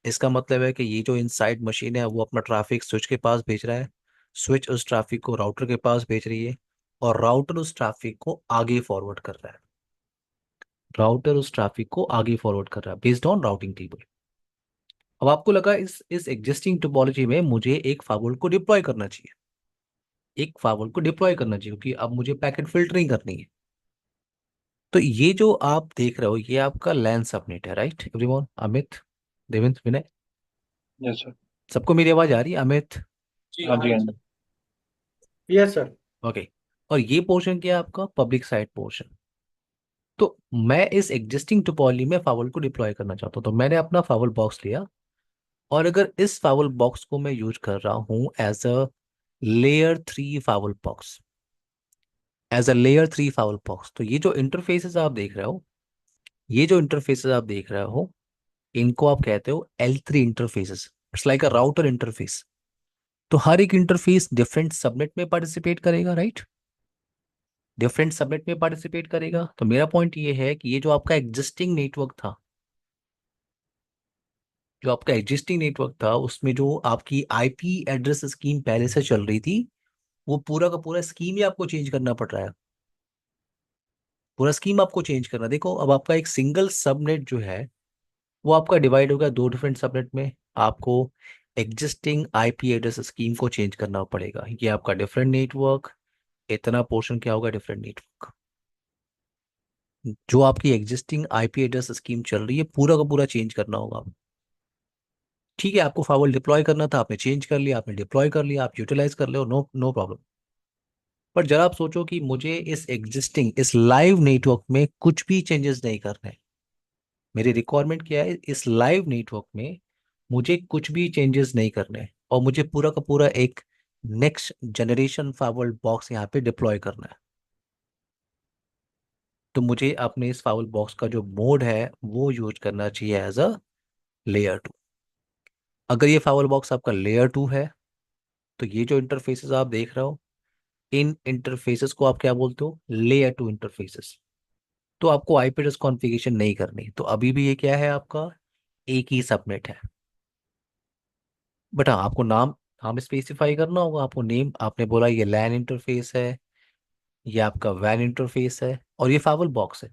इसका मतलब है कि ये जो इनसाइड मशीन है वो अपना ट्रैफिक स्विच के पास भेज रहा है, स्विच उस ट्रैफिक को राउटर के पास भेज रही है, और राउटर उस ट्रैफिक को आगे फॉरवर्ड कर रहा है, राउटर उस ट्रैफिक को आगे फॉरवर्ड कर रहा है बेस्ड ऑन राउटिंग टेबल। अब आपको लगा इस एग्जिस्टिंग टोपोलॉजी में मुझे एक फायरवॉल को डिप्लॉय करना चाहिए, एक फायरवॉल को डिप्लॉय करना चाहिए क्योंकि अब मुझे पैकेट फिल्टरिंग करनी है। तो ये जो आप देख रहे हो ये आपका लैन सबनेट है, right everyone? Amit, Devendra, Vinay, yes sir. सबको मेरी आवाज आ रही है? अमित, जी हाँ हाँ जी, हाँ जी। जी। Yes sir. ओके। और ये पोर्शन क्या है आपका, पब्लिक साइड पोर्शन। तो मैं इस एग्जिस्टिंग टोपोलॉजी में फावल को डिप्लॉय करना चाहता हूँ, तो मैंने अपना फावल बॉक्स लिया, और अगर इस फावल बॉक्स को मैं यूज कर रहा हूँ as a layer 3 firewall box, as a layer 3 firewall box, तो ये जो इंटरफेसेस आप देख रहे हो, ये जो इंटरफेसेस आप देख रहे हो, इनको आप कहते हो L3 interfaces. It's like a router interface. तो हर एक इंटरफेस डिफरेंट सबनेट में पार्टिसिपेट करेगा, राइट? डिफरेंट सबनेट में पार्टिसिपेट करेगा। तो मेरा पॉइंट ये है कि ये जो आपका एग्जिस्टिंग नेटवर्क था, जो आपका एग्जिस्टिंग नेटवर्क था उसमें जो आपकी आईपी एड्रेस स्कीम पहले से चल रही थी, वो पूरा का पूरा स्कीम ही आपको चेंज करना पड़ रहा है। पूरा स्कीम आपको चेंज करना। देखो, अब आपका एक सिंगल सबनेट जो है वो आपका डिवाइड होगा दो डिफरेंट सबनेट में। आपको एग्जिस्टिंग आईपी एड्रेस स्कीम को चेंज करना पड़ेगा। ये आपका डिफरेंट नेटवर्क, इतना पोर्शन क्या होगा डिफरेंट नेटवर्क। जो आपकी एग्जिस्टिंग आईपी एड्रेस स्कीम चल रही है पूरा का पूरा चेंज करना होगा। ठीक है, आपको फाइवल डिप्लॉय करना था, आपने चेंज कर लिया, आपने डिप्लॉय कर लिया, आप यूटिलाइज कर ले, नो नो प्रॉब्लम। पर जरा आप सोचो कि मुझे इस लाइव नेटवर्क में कुछ भी चेंजेस नहीं करने हैं। मेरी रिक्वायरमेंट क्या है, इस लाइव नेटवर्क में मुझे कुछ भी चेंजेस नहीं करने हैं और मुझे पूरा का पूरा एक नेक्स्ट जनरेशन फाइवल बॉक्स यहाँ पे डिप्लॉय करना है। तो मुझे अपने इस फाइवल बॉक्स का जो मोड है वो यूज करना चाहिए एज अ लेयर टू। अगर ये फाइवल बॉक्स आपका लेयर टू है तो ये जो इंटरफेसेस आप देख रहे हो, इन इंटरफेसेस को आप क्या बोलते हो, लेयर टू इंटरफेसेस। तो आपको आईपी एड्रेस कॉन्फ़िगरेशन नहीं करनी, तो अभी भी ये क्या है आपका, एक ही सबनेट है। बट हाँ, आपको नाम स्पेसिफाई करना होगा। आपको नेम, आपने बोला ये लैन इंटरफेस है, ये आपका वैन इंटरफेस है और ये फाइवल बॉक्स है।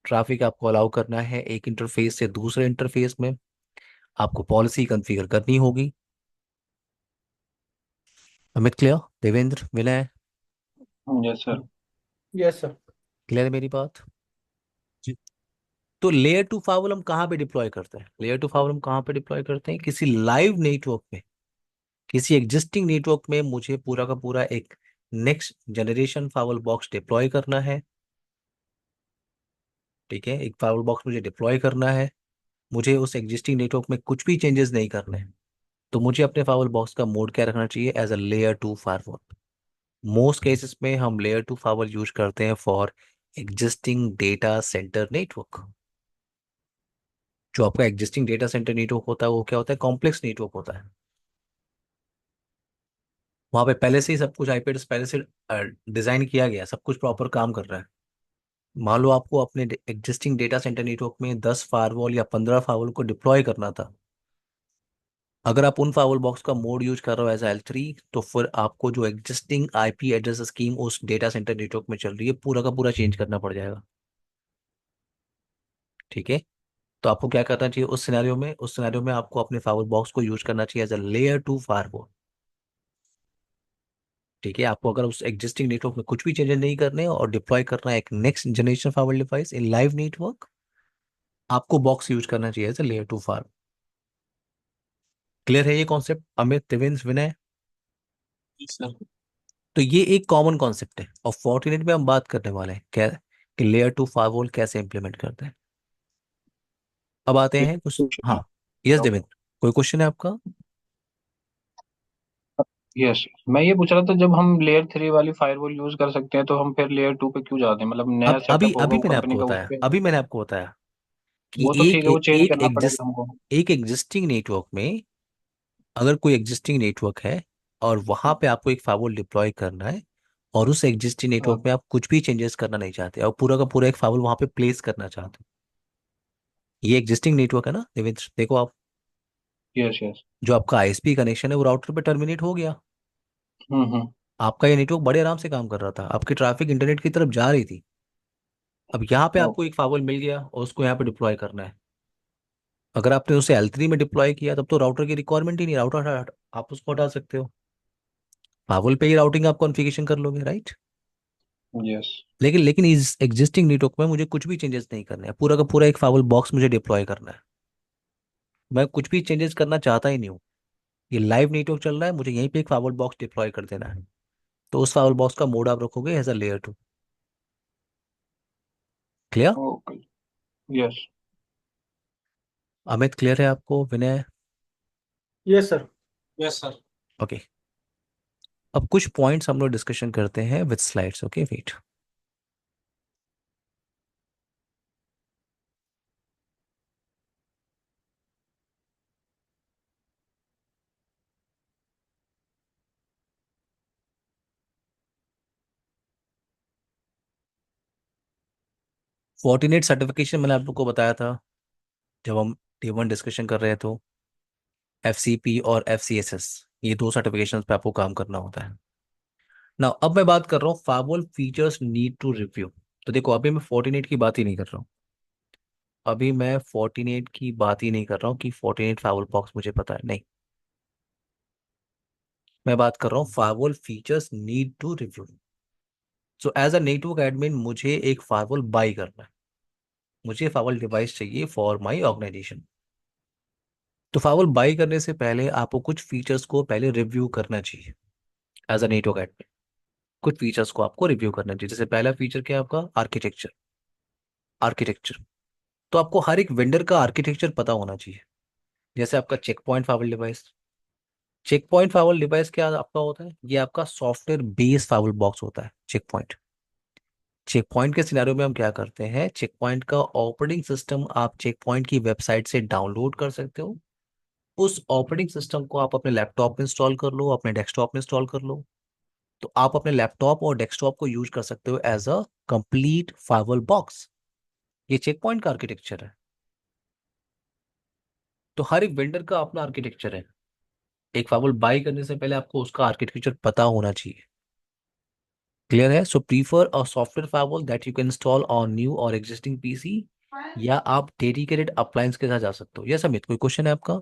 ट्रैफिक आपको अलाउ करना है एक इंटरफेस से दूसरे इंटरफेस में, आपको पॉलिसी कॉन्फ़िगर करनी होगी। Amit clear, Devendra, Vinay, yes sir. Yes sir. Clear है मेरी बात। जी। तो लेयर टू फाइवल हम कहाँ पे डिप्लॉय करते हैं, लेयर टू फाइवल हम कहाँ पे डिप्लॉय करते हैं, किसी लाइव नेटवर्क में, किसी एग्जिस्टिंग नेटवर्क में मुझे पूरा का पूरा एक नेक्स्ट जनरेशन फाइवल बॉक्स डिप्लॉय करना है। ठीक है, एक फाइवल बॉक्स मुझे डिप्लॉय करना है, मुझे उस एग्जिस्टिंग नेटवर्क में कुछ भी चेंजेस नहीं करने हैं। तो मुझे अपने फाइवल बॉक्स का मोड क्या रखना चाहिए, as a layer two firewall. Most cases में हम लेयर टू फाइवल यूज करते हैं for existing data centre network. जो आपका एग्जिस्टिंग डेटा सेंटर नेटवर्क होता है वो क्या होता है, कॉम्प्लेक्स नेटवर्क होता है। वहां पे पहले से ही सब कुछ आईपी एड्रेस पहले से डिजाइन किया गया, सब कुछ प्रॉपर काम कर रहा है। मान लो आपको अपने एग्जिस्टिंग डेटा सेंटर नेटवर्क में 10 फायरवॉल या 15 फायरवॉल को डिप्लॉय करना था। अगर आप उन फायरवॉल बॉक्स का मोड यूज कर रहे हो एज L3, तो फिर आपको जो एग्जिस्टिंग आईपी एड्रेस स्कीम उस डेटा सेंटर नेटवर्क में चल रही है पूरा का पूरा चेंज करना पड़ जाएगा। ठीक है, तो आपको क्या करना चाहिए उस सिनेरियो में आपको अपने फायरवॉल बॉक्स को यूज करना चाहिए as a layer two firewall. ठीक है, आपको अगर उस एग्जिस्टिंग नेटवर्क में कुछ भी चेंजेस नहीं करने और डिप्लॉय करना है एक next generation firewall device in live network, आपको बॉक्स यूज करना चाहिए as a layer two fire. Clear है ये कॉन्सेप्ट अमित, देवेंद्र, विनय। जी सर। तो ये एक कॉमन कॉन्सेप्ट है और फोर्टिनेट में हम बात करने वाले हैं क्या, कि लेयर टू फायरवॉल कैसे इंप्लीमेंट करते हैं। अब आते हैं कुछ, हाँ, यस देवेंद्र, कोई क्वेश्चन है आपका। यस, मैं ये पूछ रहा था जब हम लेयर 3 वाली फायरवॉल यूज कर सकते हैं तो हम फिर लेयर 2 पे क्यों जाते हैं? मतलब नया अब अभी सेटअप होगा अभी वो मैंने कंपनी आपको का, उस बताया, पे। अभी मैंने आपको बताया कि वो तो ठीक है, वो चेंज करना पड़ेगा हमको। एक एग्जिस्टिंग नेटवर्क में, अगर कोई एग्जिस्टिंग नेटवर्क है और वहां पे आपको एक फायरवॉल डिप्लॉय करना है और उस एग्जिस्टिंग नेटवर्क हाँ। में आप कुछ भी चेंजेस करना नहीं चाहते और पूरा का पूरा एक फायरवॉल वहां पे प्लेस करना चाहते हो, ये एग्जिस्टिंग नेटवर्क है ना देवेंद्र, देखो आप, यस यस। जो आपका आईएसपी कनेक्शन है वो राउटर पे टर्मिनेट हो गया। हम्म। आपका ये नेटवर्क बड़े आराम से काम कर रहा था, आपकी ट्रैफिक इंटरनेट की तरफ जा रही थी। अब यहाँ पे आपको ओके। एक फायरवॉल मिल गया और उसको यहाँ पे डिप्लॉय करना है। अगर आपने उसे L3 में डिप्लॉय किया तब तो राउटर की रिक्वायरमेंट ही नहीं, आप उसको हटा सकते हो, फायरवॉल पे ही राउटिंग आप कॉन्फ़िगरेशन कर लोगे, राइट। यस। लेकिन इस एग्जिस्टिंग नेटवर्क में मुझे कुछ भी चेंजेस नहीं करने हैं, पूरा का पूरा एक फायरवॉल बॉक्स मुझे डिप्लॉय करना है। मैं कुछ भी चेंजेस करना चाहता ही नहीं हूँ, ये लाइव नेटवर्क चल रहा है, मुझे यहीं पे एक फायरवॉल बॉक्स डिप्लॉय कर देना है। तो उस फायरवॉल बॉक्स का मोड आप रखोगे as a layer two. Clear. Okay. Yes. Amit clear है आपको, Vinay. Yes sir. Yes sir. Okay, अब कुछ पॉइंट्स हम लोग डिस्कशन करते हैं with slides. Okay, wait. Fortinet certification मैंने आप लोग को बताया था जब हम T1 डिस्कशन कर रहे थे, तो FCP और FCSS, ये दो सर्टिफिकेशन पे आपको काम करना होता है ना। अब मैं बात कर रहा हूँ firewall features need to review. तो देखो, अभी मैं फोर्टिनेट की बात ही नहीं कर रहा हूँ, अभी मैं फोर्टिनेट की बात ही नहीं कर रहा हूँ कि फोर्टिनेट फायरवॉल बॉक्स मुझे पता है, नहीं। मैं बात कर रहा हूँ firewall features need to review. So as a network admin मुझे एक फायरवॉल बाई करना है, मुझे फायरवॉल डिवाइस चाहिए फॉर माय ऑर्गेनाइजेशन। तो फायरवॉल बाई करने से पहले आपको कुछ फीचर्स को पहले रिव्यू करना चाहिए एज अ नेटवर्क एडमिन। कुछ फीचर्स को आपको रिव्यू करना चाहिए। जैसे पहला फीचर क्या है आपका, आर्किटेक्चर। आर्किटेक्चर तो आपको हर एक वेंडर का आर्किटेक्चर पता होना चाहिए। जैसे आपका check point firewall device. Check point firewall device क्या आपका होता है, ये आपका सॉफ्टवेयर बेस्ड फायरवॉल बॉक्स होता है चेक पॉइंट। चेक पॉइंट के सिनेरियो में हम क्या करते हैं, चेक पॉइंट का ऑपरेटिंग सिस्टम आप चेक पॉइंट की वेबसाइट से डाउनलोड कर सकते हो। उस ऑपरेटिंग सिस्टम को आप अपने लैपटॉप में इंस्टॉल कर लो, अपने डेस्कटॉप में इंस्टॉल कर लो। तो आप अपने लैपटॉप और डेस्कटॉप को यूज कर सकते हो as a complete firewall box. ये चेक पॉइंट का आर्किटेक्चर है। तो हर एक वेंडर का अपना आर्किटेक्चर है। एक फायरवॉल बाय करने से पहले आपको उसका आर्किटेक्चर पता होना चाहिए। क्लियर है? So prefer a software firewall that you can install on new और एग्जिस्टिंग पीसी, या आप डेडिकेटेड अप्लायंस के साथ जा सकते हो। यस अमित, कोई क्वेश्चन है आपका?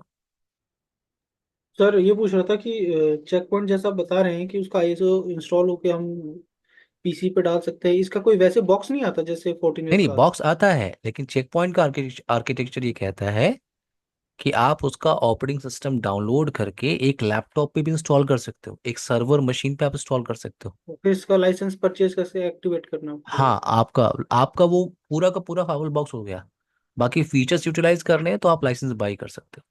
सर ये पूछ रहा था कि चेक पॉइंट जैसा आप बता रहे हैं कि उसका आईएसओ इंस्टॉल होके हम पीसी पे डाल सकते हैं, इसका कोई वैसे बॉक्स नहीं आता जैसे नहीं फोर्टिनेट नहीं, का आता बॉक्स आता है, लेकिन चेक पॉइंट का आर्किटेक्चर ये कहता है कि आप उसका ऑपरेटिंग सिस्टम डाउनलोड करके एक लैपटॉप पे भी इंस्टॉल कर सकते हो, एक सर्वर मशीन पे आप इंस्टॉल कर सकते हो। है? फिर इसका लाइसेंस परचेज कैसे एक्टिवेट करना पड़ेगा? हाँ, आपका आपका वो पूरा का पूरा फाइबल बॉक्स हो गया। बाकी फीचर्स यूटिलाइज करने हैं तो आप लाइसेंस बाई कर सकते हो।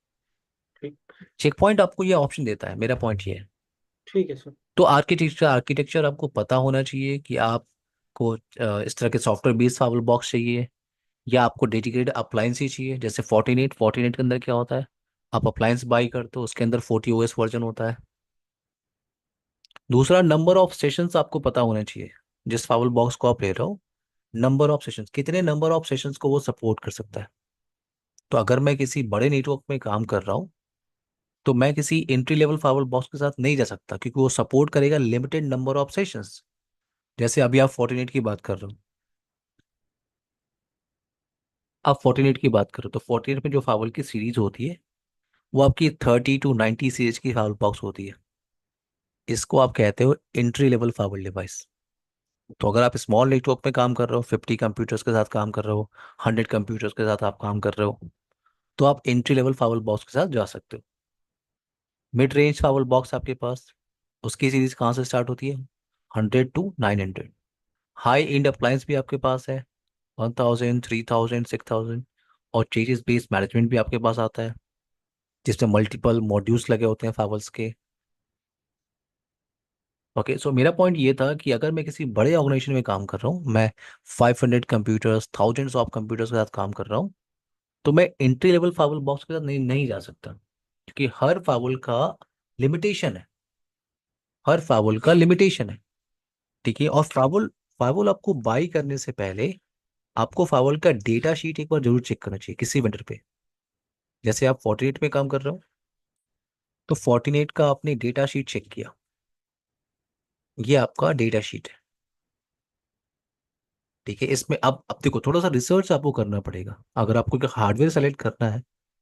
ठीक। चेक पॉइंट आपको ये ऑप्शन देता है, मेरा पॉइंट ये है। ठीक है सर। तो आर्किटेक्चर आर्किटेक्चर आपको पता होना चाहिए कि आपको इस तरह के सॉफ्टवेयर बेस्ड फाइबल बॉक्स चाहिए, या आपको डेडिकेटेड अप्लायंस ही चाहिए। जैसे फोर्टिनेट, फोर्टिनेट के अंदर क्या होता है, आप अप्लायंस बाई करते हो, उसके अंदर 40 ओएस वर्जन होता है। दूसरा, नंबर ऑफ सेशंस आपको पता होने चाहिए। जिस फाइबल बॉक्स को आप ले रहे हो, नंबर ऑफ सेशंस, कितने नंबर ऑफ सेशंस को वो सपोर्ट कर सकता है। तो अगर मैं किसी बड़े नेटवर्क में काम कर रहा हूँ, तो मैं किसी एंट्री लेवल फाइबल बॉक्स के साथ नहीं जा सकता, क्योंकि वो सपोर्ट करेगा लिमिटेड नंबर ऑफ सेशंस। जैसे अभी आप फोर्टिनेट की बात कर रहे हो, आप फोर्टिनेट की बात करो तो फोर्टिनेट में जो फाइबल की सीरीज होती है, वो आपकी 30 to 90 सीरीज की फाइबल बॉक्स होती है। इसको आप कहते हो एंट्री लेवल फाइबल डिवाइस। तो अगर आप स्मॉल नेटवर्क में काम कर रहे हो, 50 कंप्यूटर्स के साथ काम कर रहे हो, 100 कंप्यूटर्स के साथ आप काम कर रहे हो, तो आप एंट्री लेवल फाइबल बॉक्स के साथ जा सकते हो। मिड रेंज फाइबल बॉक्स आपके पास, उसकी सीरीज कहाँ से स्टार्ट होती है, 100 to 900। हाई एंड अप्लायंस भी आपके पास है, 1000, 3000, 6000। और चेंजेस बेस्ड मैनेजमेंट भी आपके पास आता है, जिसमें मल्टीपल मॉड्यूल्स लगे होते हैं फाइबल्स के। ओके, सो मेरा पॉइंट ये था कि अगर मैं किसी बड़े ऑर्गेनाइजेशन में काम कर रहा हूँ, मैं 500 कंप्यूटर्स, थाउजेंड्स ऑफ कंप्यूटर्स के साथ काम कर रहा हूँ, तो मैं एंट्री लेवल फाइबल बॉक्स के साथ नहीं जा सकता, क्योंकि हर फाइबल का लिमिटेशन है। हर फाइबल का लिमिटेशन है। ठीक है? और फाइबल फाइबल आपको बाई करने से पहले आपको फाइबल का डेटा शीट एक बार जरूर चेक करना चाहिए किसी वेंडर पे। जैसे आप फोर्टिनेट में काम कर रहे हो, तो फोर्टिनेट का आपने डेटा शीट चेक किया, ये आपका डेटा शीट है। ठीक है? इसमें अब देखो, थोड़ा सा रिसर्च आपको करना पड़ेगा। अगर आपको हार्डवेयर सेलेक्ट करना है,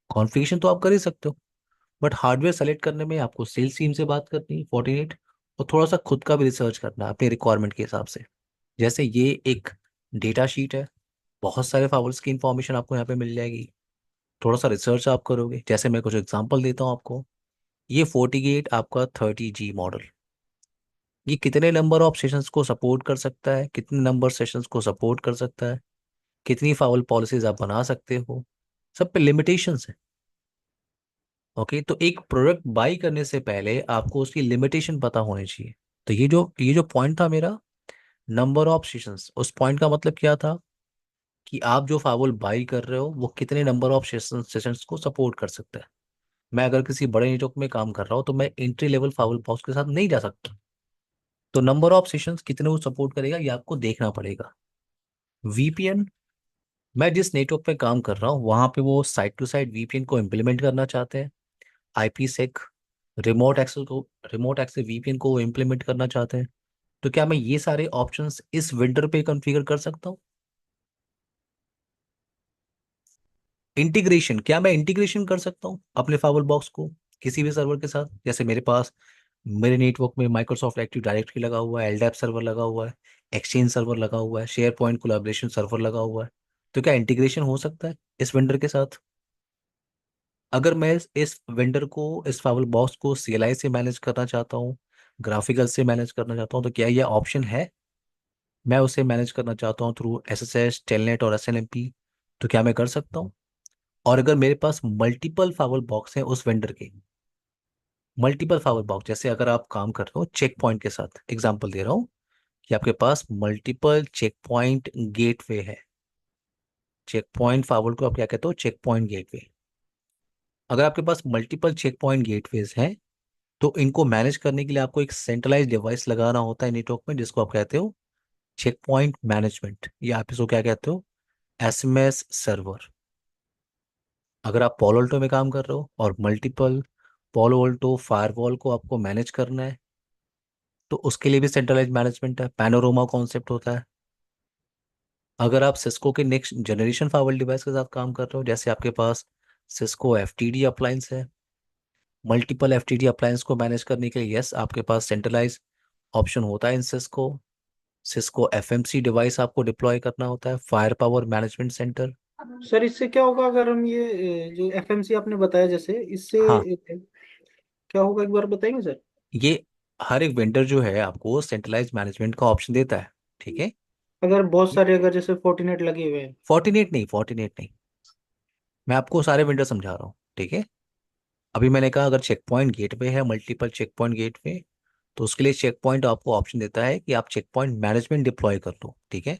कॉन्फ़िगरेशन तो आप कर ही सकते हो, बट हार्डवेयर सेलेक्ट करने में आपको सेल्स टीम से बात करनी है, फोर्टिनेट। और थोड़ा सा खुद का भी रिसर्च करना है अपने रिक्वायरमेंट के हिसाब से। जैसे ये एक डेटा शीट है, बहुत सारे फाइल्स की इंफॉर्मेशन आपको यहाँ पे मिल जाएगी। थोड़ा सा रिसर्च आप करोगे। जैसे मैं कुछ एग्जांपल देता हूँ आपको। ये 48 आपका 30G मॉडल, ये कितने नंबर ऑफ सेशंस को सपोर्ट कर सकता है, कितने नंबर सेशंस को सपोर्ट कर सकता है, कितनी फाउल पॉलिसीज आप बना सकते हो, सब पे लिमिटेशंस है। ओके, तो एक प्रोडक्ट बाई करने से पहले आपको उसकी लिमिटेशन पता होनी चाहिए। तो ये जो पॉइंट था मेरा, नंबर ऑफ सेशंस, उस पॉइंट का मतलब क्या था कि आप जो फाइल बाई कर रहे हो वो कितने नंबर ऑफ सेशंस को सपोर्ट कर सकता है। मैं अगर किसी बड़े नेटवर्क में काम कर रहा हूँ, तो मैं एंट्री लेवल फाइल बॉक्स के साथ नहीं जा सकता। तो नंबर ऑफ सेशंस कितने वो सपोर्ट करेगा, ये आपको देखना पड़ेगा। वीपीएन, मैं जिस नेटवर्क पे काम कर रहा हूँ वहां पे वो साइड टू साइड वीपीएन को इम्प्लीमेंट करना चाहते हैं। आईपीसेक, रिमोट एक्सेस वीपीएन को इम्प्लीमेंट करना चाहते हैं। तो क्या मैं ये सारे ऑप्शंस इस विंडर पे कॉन्फ़िगर कर सकता हूँ? इंटीग्रेशन, क्या मैं इंटीग्रेशन कर सकता हूँ अपने फाइबल बॉक्स को किसी भी सर्वर के साथ? जैसे मेरे पास मेरे नेटवर्क में माइक्रोसॉफ्ट एक्टिव डायरेक्टरी लगा हुआ है, एलडैप सर्वर लगा हुआ है, एक्सचेंज सर्वर लगा हुआ है, शेयर पॉइंट कोलैबोरेशन सर्वर लगा हुआ है। तो क्या इंटीग्रेशन हो सकता है इस वेंडर के साथ? अगर मैं इस वेंडर को, इस फाइल बॉक्स को सीएलआई से मैनेज करना चाहता हूँ, ग्राफिकल से मैनेज करना चाहता हूँ, तो क्या यह ऑप्शन है? मैं उसे मैनेज करना चाहता हूँ थ्रू एसएसएस, टेलनेट और एसएनएमपी, तो क्या मैं कर सकता हूँ? और अगर मेरे पास मल्टीपल फाइल बॉक्स हैं उस वेंडर के, मल्टीपल फाइल बॉक्स, जैसे अगर आप काम कर रहे हो चेक पॉइंट के साथ, एग्जांपल दे रहा हूँ कि आपके पास मल्टीपल चेक पॉइंट गेटवे है। चेक पॉइंट फाइल को आप क्या कहते हो? Check point gateway. अगर आपके पास मल्टीपल चेक पॉइंट गेटवेज हैं तो इनको मैनेज करने के लिए आपको एक सेंट्रलाइज डिवाइस लगाना होता है नेटवर्क में, जिसको आप कहते हो चेक पॉइंट मैनेजमेंट, या आप इसको क्या कहते हो? SMS server. अगर आप पोलो अल्टो में काम कर रहे हो और मल्टीपल पोलो अल्टो फायरवॉल को आपको मैनेज करना है, तो उसके लिए भी सेंट्रलाइज मैनेजमेंट है, पैनोरोमा कॉन्सेप्ट होता है। अगर आप सिस्को के नेक्स्ट जनरेशन फायरवॉल डिवाइस के साथ काम कर रहे हो, जैसे आपके पास सिस्को एफटीडी अप्लायंस है, मल्टीपल एफटीडी अप्लायंस को मैनेज करने के लिए यस आपके पास सेंट्रलाइज ऑप्शन होता है इन सिस्को। सिस्को एफएमसी डिवाइस आपको डिप्लॉय करना होता है, fire power management centre. Sir इससे क्या होगा अगर हम ये जो एफएमसी आपने बताया, जैसे इससे हाँ, क्या होगा, एक बार बताएंगे सर? ये हर एक वेंडर जो है आपको सेंट्रलाइज मैनेजमेंट का ऑप्शन देता है, ठीक है। अगर बहुत सारे, अगर जैसे फोर्टिनेट लगे हुए हैं। फोर्टिनेट नहीं, फोर्टिनेट नहीं, मैं आपको सारे वेंडर समझा रहा हूँ, ठीक है। अभी मैंने कहा अगर चेक पॉइंट गेटवे है, मल्टीपल चेक पॉइंट गेटवे, तो उसके लिए चेक पॉइंट आपको ऑप्शन देता है कि आप चेक पॉइंट मैनेजमेंट डिप्लॉय कर लो, ठीक है।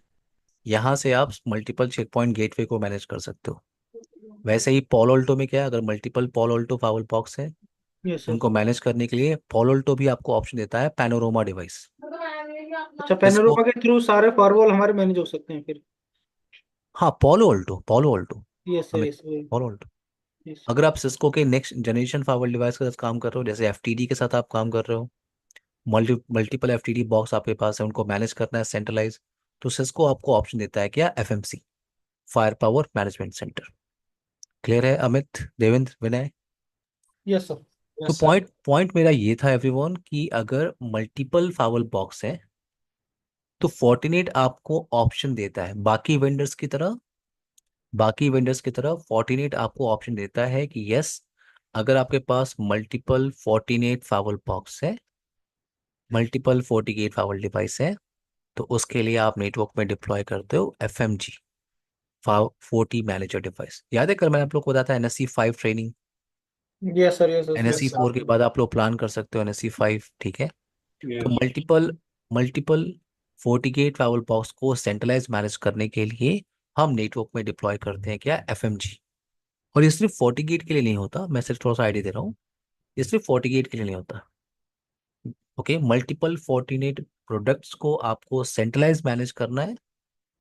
यहाँ से आप मल्टीपल चेक पॉइंट गेटवे को मैनेज कर सकते हो। वैसे ही पॉलो अल्टो में क्या है, अगर multiple Paulo Alto file box है, यस सर। उनको मैनेज करने के लिए पॉलो अल्टो भी आपको ऑप्शन देता है पैनोरोमा डिवाइस। अच्छा, इसको, पैनोरमा के थ्रू सारे फायरवॉल हमारे मैनेज हो सकते हैं फिर? हाँ Palo Alto, Palo Alto, yes sir, Amit, yes sir. Palo Alto. Yes. अगर आप सिस्को के नेक्स्ट जनरेशन फाइव डिवाइस के साथ काम कर रहे हो, जैसे एफटीडी के साथ आप काम कर रहे हो, मल्टीपल एफटीडी बॉक्स आपके पास है, उनको मैनेज करना है सेंट्रलाइज, तो सिस्को आपको ऑप्शन देता है क्या? FMC, fire power management centre. Clear है अमित, देवेंद्र, विनय? Yes sir. तो यस सर। पॉइंट पॉइंट मेरा ये था एवरीवन कि अगर मल्टीपल फाइल बॉक्स है तो फोर्टिनेट आपको ऑप्शन देता है, बाकी वेंडर्स की तरह फोर्टिनेट आपको ऑप्शन देता है कि यस, अगर आपके पास मल्टीपल फोर्टिनेट फाइल बॉक्स है, मल्टीपल फोर्टिनेट फाइल डिवाइस है, तो उसके लिए आप नेटवर्क में डिप्लॉय करते हो एफएमजी, 40 मैनेजर डिवाइस। याद है कल मैंने आप लोग को बताया था NSC 5 training? Yes sir, yes sir. NSC yes sir. 4 के बाद आप लोग प्लान कर सकते हो एनएससी 5, ठीक है। तो yes. Multiple multiple FortiGate file box को सेंट्रलाइज मैनेज करने के लिए हम नेटवर्क में डिप्लॉय करते हैं क्या? एफएमजी। और ये सिर्फ फोर्टिगेट के लिए नहीं होता, मैं सिर्फ थोड़ा सा आइडिया दे रहा हूँ, ये सिर्फ फोर्टिगेट के लिए नहीं होता। ओके, मल्टीपल फोर्टिनेट प्रोडक्ट्स को आपको सेंट्रलाइज मैनेज करना है,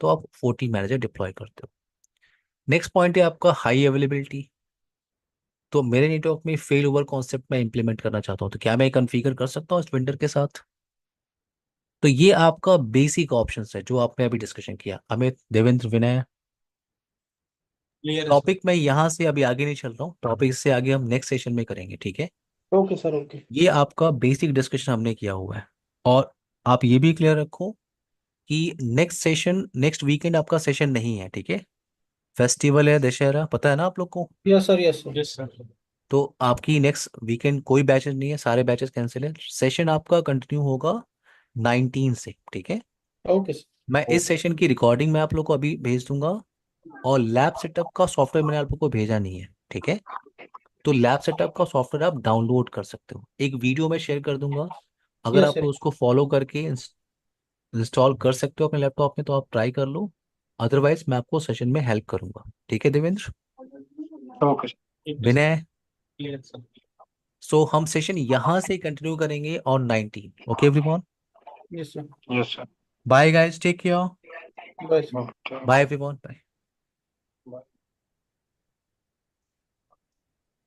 तो आप 40 मैनेजर डिप्लॉय करते हो। नेक्स्ट पॉइंट है आपका हाई अवेलेबिलिटी। तो मेरे नेटवर्क में फेल ओवर कॉन्सेप्ट में इंप्लीमेंट करना चाहता हूँ, तो क्या मैं कॉन्फ़िगर कर सकता हूँ इस वेंडर के साथ? तो ये आपका बेसिक ऑप्शन है जो आपने अभी डिस्कशन किया, अमित, देवेंद्र, विनय। क्लियर है सर। टॉपिक मैं यहाँ से अभी आगे नहीं चल रहा हूँ, टॉपिक से आगे हम नेक्स्ट सेशन में करेंगे, ठीक है। Okay sir, okay. ये आपका बेसिक डिस्कशन हमने किया हुआ है। और आप ये भी क्लियर रखो कि नेक्स्ट वीकेंड आपका सेशन नहीं है, ठीक है। फेस्टिवल है, दशहरा, पता है ना आप लोग को। Yes sir, yes sir. Yes sir. तो आपकी नेक्स्ट वीकेंड कोई बैचेस नहीं है, सारे बैचेस कैंसिल है। सेशन आपका कंटिन्यू होगा 19 से, ठीक है। Okay sir. मैं इस सेशन की रिकॉर्डिंग मैं आप लोग को अभी भेज दूंगा, और लैब सेटअप का सॉफ्टवेयर मैंने आप लोग को भेजा नहीं है, ठीक है। तो लैब सेटअप का सॉफ्टवेयर आप डाउनलोड कर सकते हो, एक वीडियो में शेयर कर दूंगा। अगर यस आप सर। उसको फॉलो करके इंस्टॉल कर सकते हो अपने लैपटॉप में, तो आप ट्राई कर लो। अदरवाइज मैं आपको सेशन में हेल्प करूंगा, ठीक है देवेंद्र, ओके सर। ठीक है सर। विनय। Clear sir. सो हम सेशन यहाँ से कंटिन्यू करेंगे on 19। Okay everyone, yes sir. Yes sir. Bye guys, take care. Bye. Bye everyone, bye.